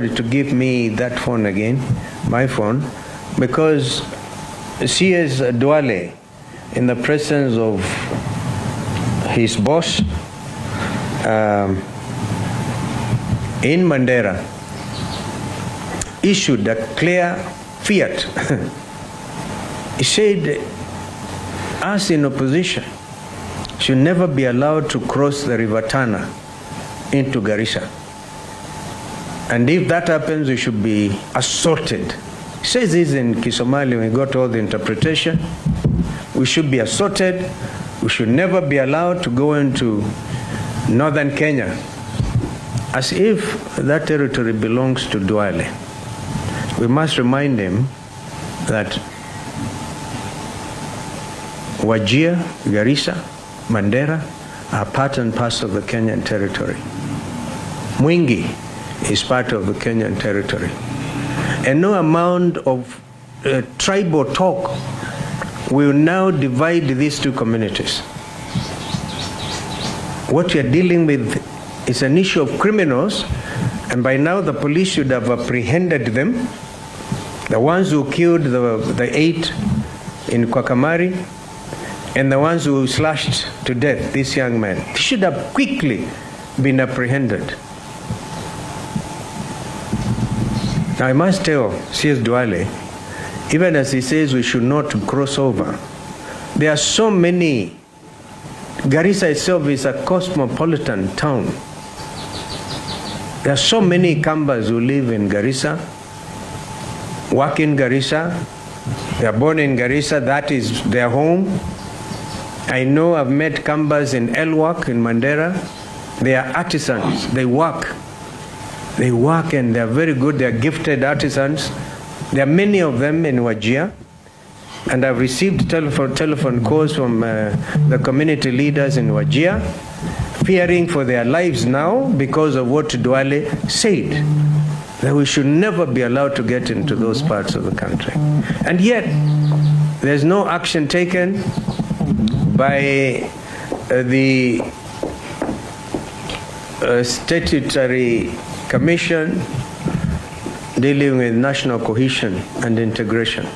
to give me that phone again, my phone, because CS Duale, in the presence of his boss in Mandera, issued a clear fiat. He said, us in opposition should never be allowed to cross the River Tana into Garissa. And if that happens, we should be assaulted. He says this in Kisomali, we got all the interpretation. We should be assaulted. We should never be allowed to go into northern Kenya, as if that territory belongs to Duale. We must remind him that Wajir, Garissa, Mandera are part and parcel of the Kenyan territory. Mwingi is part of the Kenyan territory. And no amount of tribal talk will now divide these two communities. What we are dealing with is an issue of criminals, and by now the police should have apprehended them. The ones who killed the 8 in Kwakamari, and the ones who slashed to death this young man. They should have quickly been apprehended. Now I must tell C.S. Duale, even as he says we should not cross over, there are so many. Garissa itself is a cosmopolitan town. There are so many Kambas who live in Garissa, work in Garissa, they are born in Garissa, that is their home. I know I've met Kambas in Elwak, in Mandera. They are artisans, they work. They work and they are very good, they are gifted artisans. There are many of them in Wajir. And I've received telephone calls from the community leaders in Wajir, fearing for their lives now because of what Duale said, that we should never be allowed to get into those parts of the country. And yet, there's no action taken by the statutory commission dealing with national cohesion and integration.